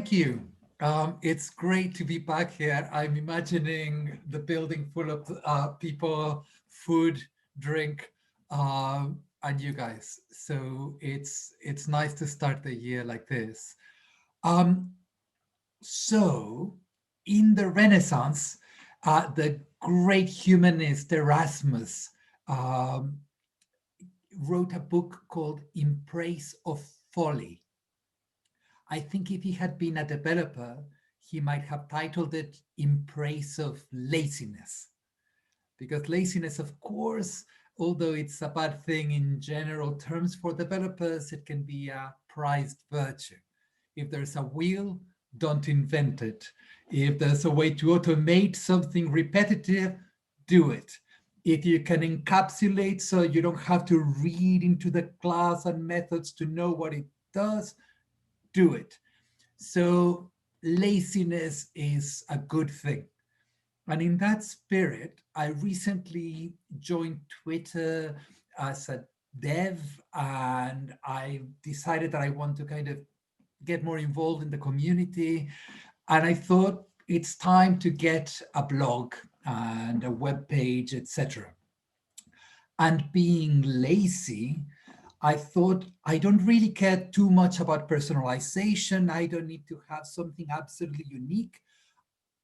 thank you. It's great to be back here. I'm imagining the building full of people, food, drink, and you guys. So it's nice to start the year like this. Um, so in the Renaissance, the great humanist Erasmus um, wrote a book called In Praise of Folly. I think if he had been a developer, he might have titled it In Praise of Laziness. Because laziness, of course, although it's a bad thing in general terms for developers, it can be a prized virtue. If there's a wheel, don't invent it. If there's a way to automate something repetitive, do it. If you can encapsulate so you don't have to read into the class and methods to know what it does, do it. So laziness is a good thing. And in that spirit, I recently joined Twitter as a dev, and I decided that I want to kind of get more involved in the community. And I thought it's time to get a blog and a web page, etc. And being lazy, I thought I don't really care too much about personalization. I don't need to have something absolutely unique.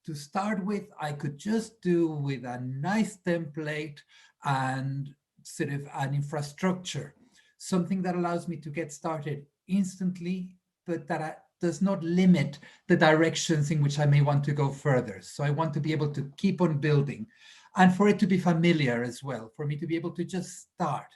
To start with, I could just do with a nice template and sort of an infrastructure, something that allows me to get started instantly, but that does not limit the directions in which I may want to go further. So I want to be able to keep on building and for it to be familiar as well, for me to be able to just start.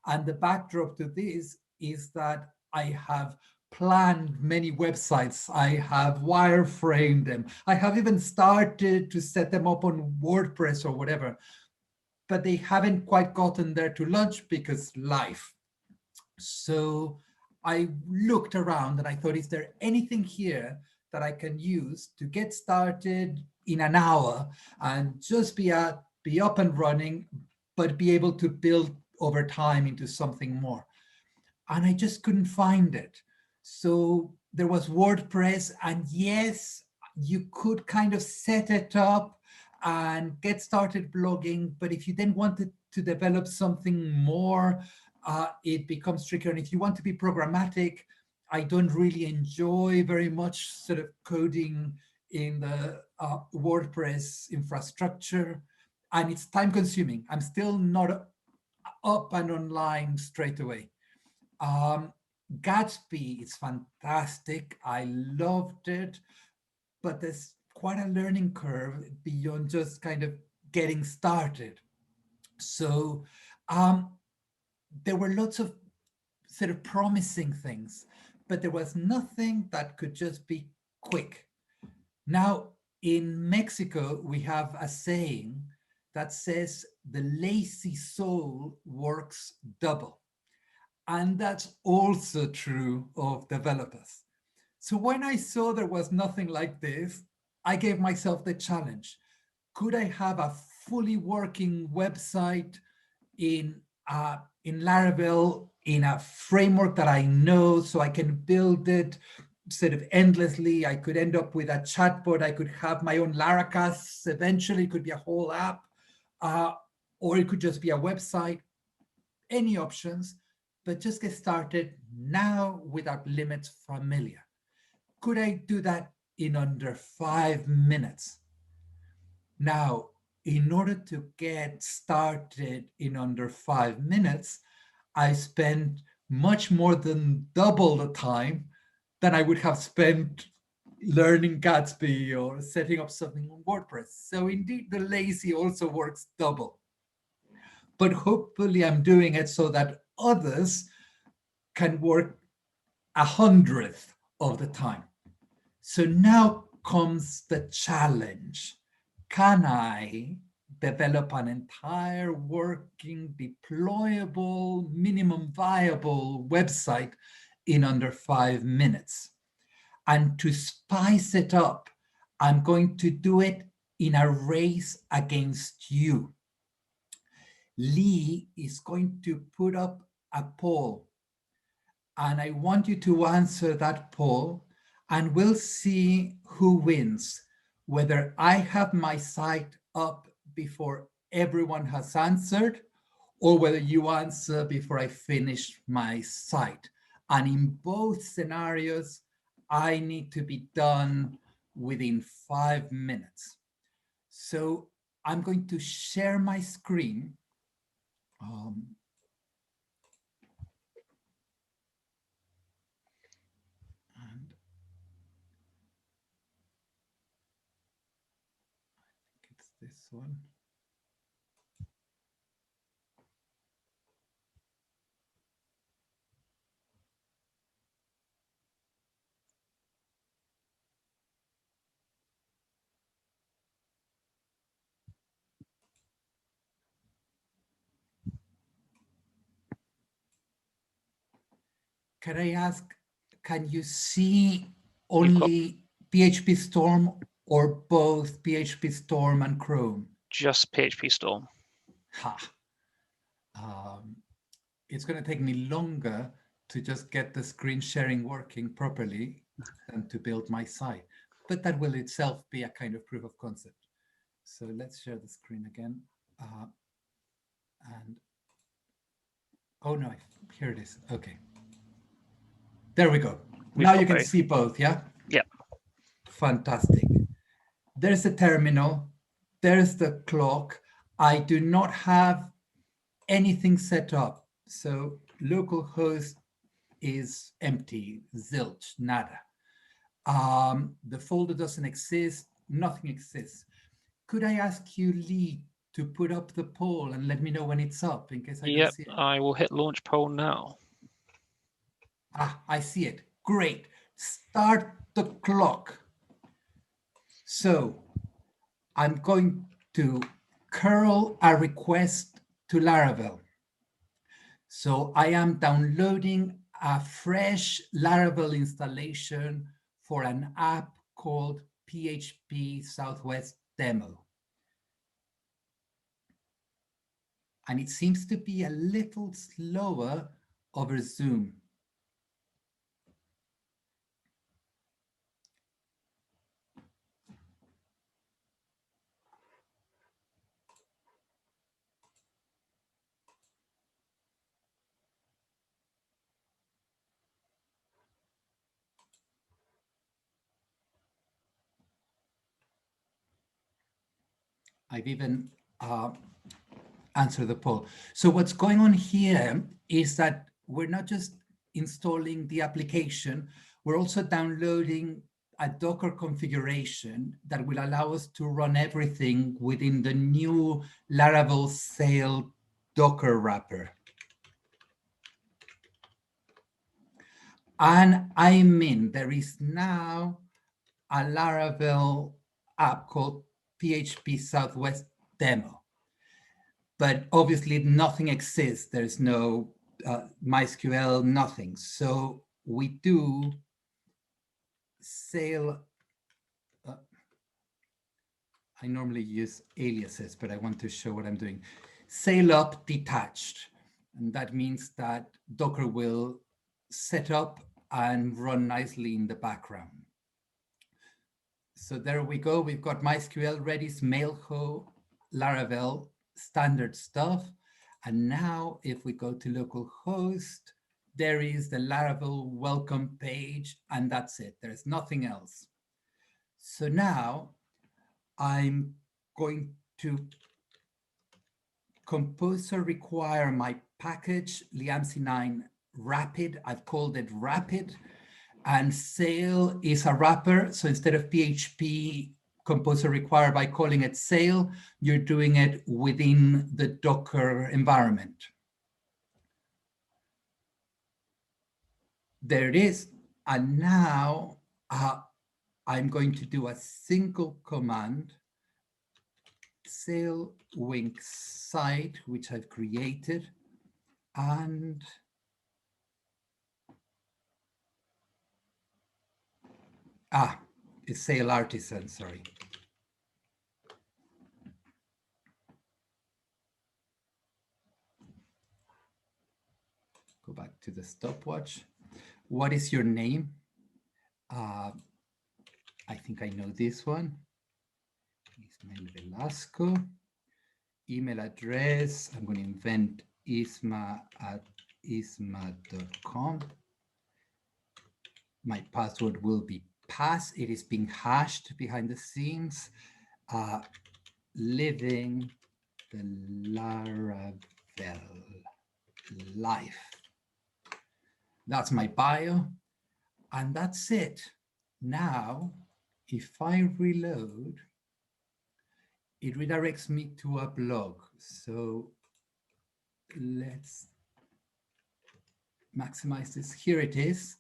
And the backdrop to this is that I have planned many websites. I have wireframed them. I have even started to set them up on WordPress or whatever, but they haven't quite gotten there to launch because life. So I looked around and I thought, is there anything here that I can use to get started in an hour and just be up and running, but be able to build over time into something more? And I just couldn't find it. So there was WordPress, and yes, you could kind of set it up and get started blogging. But if you then wanted to develop something more, it becomes trickier. And if you want to be programmatic, I don't really enjoy very much sort of coding in the WordPress infrastructure. And it's time consuming. I'm still not up and online straight away. Um, Gatsby is fantastic. I loved it, but there's quite a learning curve beyond just kind of getting started. So there were lots of sort of promising things, but there was nothing that could just be quick. Now, in Mexico, we have a saying that says the lazy soul works double. And that's also true of developers. So when I saw there was nothing like this, I gave myself the challenge. Could I have a fully working website in Laravel, in a framework that I know, so I can build it sort of endlessly? I could end up with a chatbot. I could have my own Laracast. Eventually, it could be a whole app, or it could just be a website. Any options, but just get started now without limits familiar. Could I do that in under 5 minutes? Now, in order to get started in under 5 minutes, I spent much more than double the time than I would have spent learning Gatsby or setting up something on WordPress. So indeed, the lazy also works double. But hopefully I'm doing it so that others can work 100th of the time. So now comes the challenge. Can I develop an entire working, deployable, minimum viable website in under 5 minutes? And to spice it up, I'm going to do it in a race against you. Lee is going to put up a poll, and I want you to answer that poll and we'll see who wins, whether I have my site up before everyone has answered, or whether you answer before I finish my site. And in both scenarios, I need to be done within 5 minutes. So I'm going to share my screen. And I think it's this one. Can I ask, can you see only PHP Storm or both PHP Storm and Chrome? Just PHP Storm. Ha. It's going to take me longer to just get the screen sharing working properly than to build my site. But that will itself be a kind of proof of concept. So let's share the screen again. And oh no, here it is. Okay. There we go. Now you can see both, yeah? Yeah. Fantastic. There's the terminal. There's the clock. I do not have anything set up. So localhost is empty, zilch, nada. The folder doesn't exist, nothing exists. Could I ask you, Lee, to put up the poll and let me know when it's up in case I don't see it? I will hit launch poll now. Ah, I see it. Great. Start the clock. So I'm going to curl a request to Laravel. So I am downloading a fresh Laravel installation for an app called PHP Southwest Demo. And it seems to be a little slower over Zoom. I've even answered the poll. So what's going on here is that we're not just installing the application, we're also downloading a Docker configuration that will allow us to run everything within the new Laravel Sail Docker wrapper. And there is now a Laravel app called PHP Southwest Demo. But obviously nothing exists. There's no MySQL, nothing. So we do sail. I normally use aliases, but I want to show what I'm doing. Sail up detached. And that means that Docker will set up and run nicely in the background. So there we go. We've got MySQL, Redis, Mailho, Laravel, standard stuff. And now if we go to localhost, there is the Laravel welcome page, and that's it. There's nothing else. So now I'm going to compose or require my package, liamc9 Rapid. I've called it Rapid. And Sail is a wrapper. So instead of PHP Composer require by calling it Sail, you're doing it within the Docker environment. There it is. And now I'm going to do a single command, Sail Wink site, which I've created. And it's Sail Artisan, sorry. Go back to the stopwatch. What is your name? I think I know this one. Ismael Velasco. Email address, I'm going to invent isma@isma.com. My password will be pass. It is being hashed behind the scenes. Living the Laravel life. That's my bio. And that's it. Now, if I reload, it redirects me to a blog. So let's maximize this. Here it is.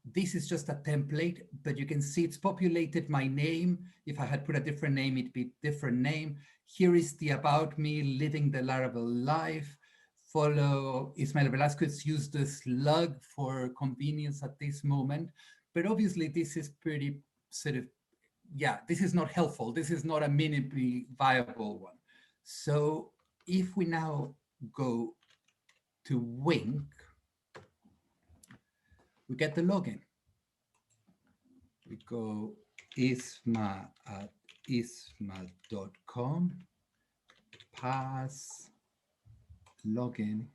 This is just a template, but you can see it's populated my name. If I had put a different name, it'd be different name. Here is the about me, living the Laravel life. Follow Ismael Velasco. It's used the slug for convenience at this moment. But obviously, this is pretty sort of, yeah, this is not helpful. This is not a minimally viable one. So if we now go to Wink, we get the login. We go isma@isma.com, pass, login.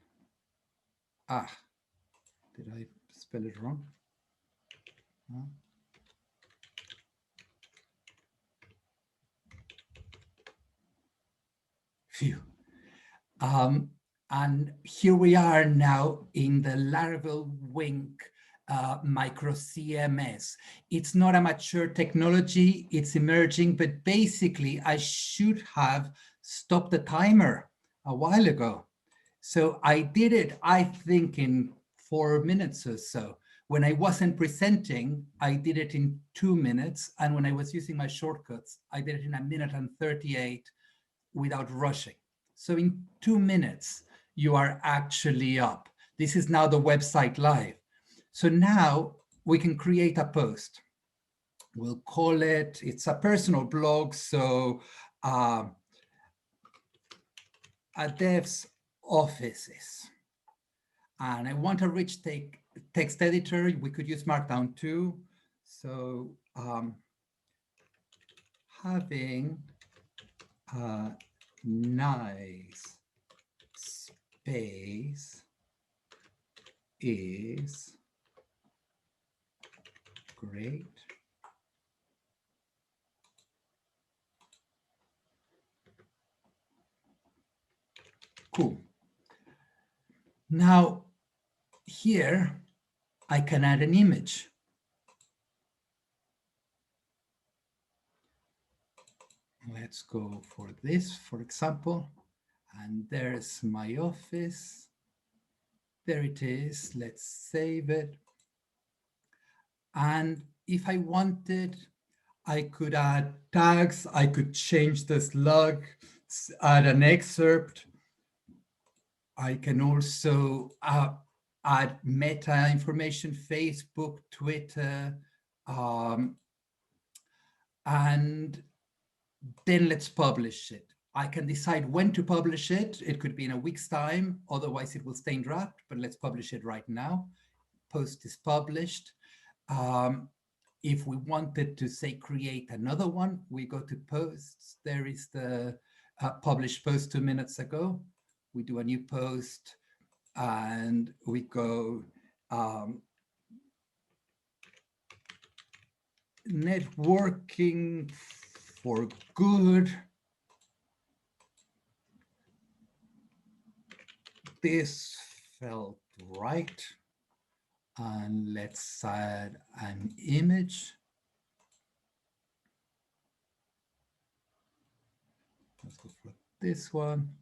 Did I spell it wrong? No. Phew. And here we are now in the Laravel Wink microCMS. It's not a mature technology, it's emerging, but basically I should have stopped the timer a while ago. So I did it, I think, in 4 minutes or so. When I wasn't presenting, I did it in 2 minutes. And when I was using my shortcuts, I did it in 1:38 without rushing. So in 2 minutes, you are actually up. This is now the website live. So now we can create a post. We'll call it, it's a personal blog, so a dev's offices. And I want a rich text editor. We could use Markdown too. So having a nice space is great. Cool. Now, here, I can add an image. Let's go for this, for example. And there's my office. There it is. Let's save it. And if I wanted, I could add tags. I could change the slug, add an excerpt. I can also add meta information, Facebook, Twitter, and then let's publish it. I can decide when to publish it. It could be in a week's time, otherwise it will stay in draft, but let's publish it right now. Post is published. If we wanted to say create another one, we go to posts. There is the published post 2 minutes ago. We do a new post and we go networking for good. This felt right. And let's add an image. Let's go for this one.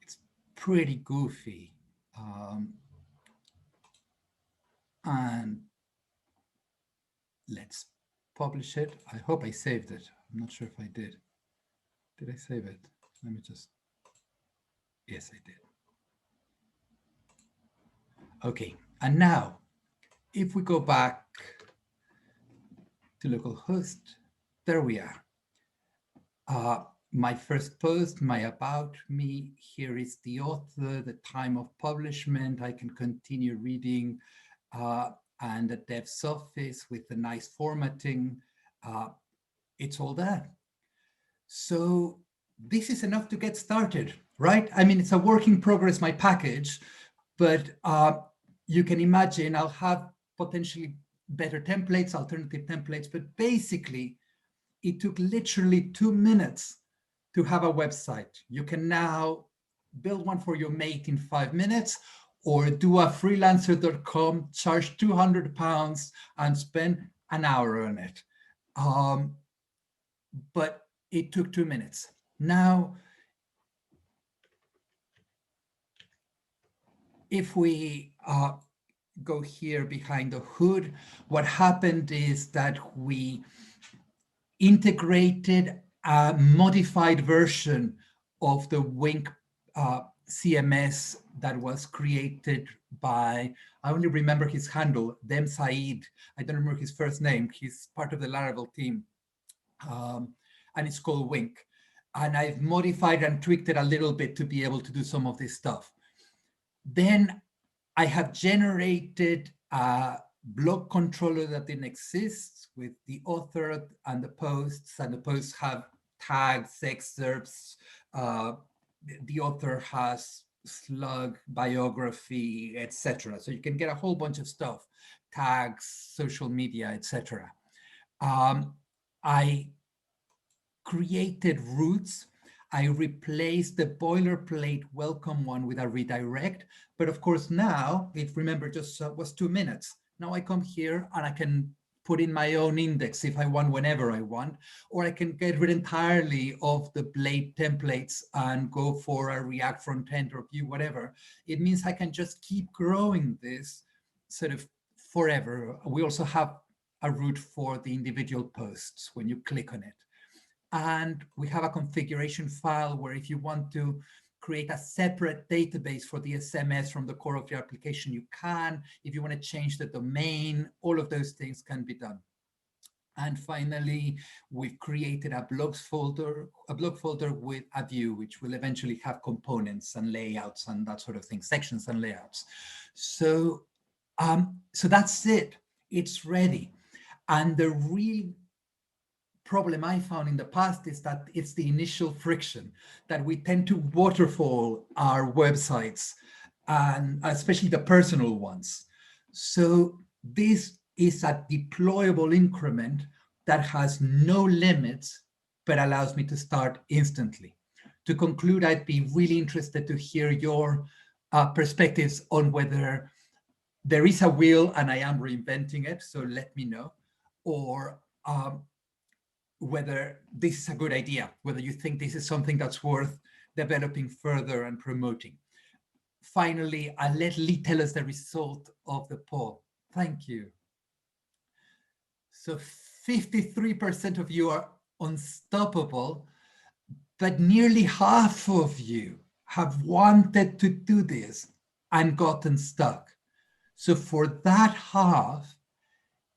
It's pretty goofy. And let's publish it. I hope I saved it. I'm not sure if I did. Did I save it? Let me just, yes, I did. Okay, and now, if we go back to localhost, there we are. My first post, my about me, here is the author, the time of publishment. I can continue reading. and a dev's office with the nice formatting. It's all there. So this is enough to get started, right? I mean, it's a work in progress, my package, but you can imagine I'll have potentially better templates, alternative templates, but basically it took literally 2 minutes to have a website. You can now build one for your mate in 5 minutes, or do a freelancer.com, charge £200 and spend an hour on it. But it took 2 minutes. Now, if we go here behind the hood, what happened is that we integrated a modified version of the Wink CMS that was created by, I only remember his handle, Dem Said. I don't remember his first name. He's part of the Laravel team. And it's called Wink. And I've modified and tweaked it a little bit to be able to do some of this stuff. Then I have generated a blog controller that didn't exist with the author and the posts have tags, excerpts. The author has slug, biography, etc. So you can get a whole bunch of stuff, tags, social media, etc. I created routes. I replaced the boilerplate welcome one with a redirect. But of course now, if remember just was 2 minutes. Now I come here and I can put in my own index if I want, whenever I want, or I can get rid entirely of the blade templates and go for a React front end or Vue, whatever. It means I can just keep growing this sort of forever. We also have a route for the individual posts when you click on it. And we have a configuration file where if you want to create a separate database for the SMS from the core of your application, you can. If you want to change the domain, all of those things can be done. And finally, we've created a blog folder with a view, which will eventually have components and layouts and that sort of thing, sections and layouts. So, so that's it. It's ready. And the real problem I found in the past is that it's the initial friction, that we tend to waterfall our websites, and especially the personal ones. So this is a deployable increment that has no limits, but allows me to start instantly. To conclude, I'd be really interested to hear your perspectives on whether there is a wheel and I am reinventing it, so let me know, or whether this is a good idea, whether you think this is something that's worth developing further and promoting. Finally, I'll let Lee tell us the result of the poll. Thank you. So 53% of you are unstoppable, but nearly half of you have wanted to do this and gotten stuck. So for that half,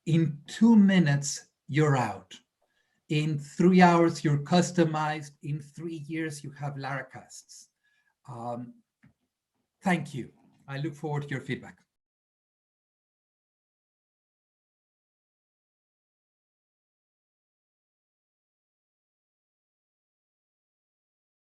in 2 minutes, you're out. In 3 hours, you're customized. In 3 years, you have Laracasts. Thank you. I look forward to your feedback.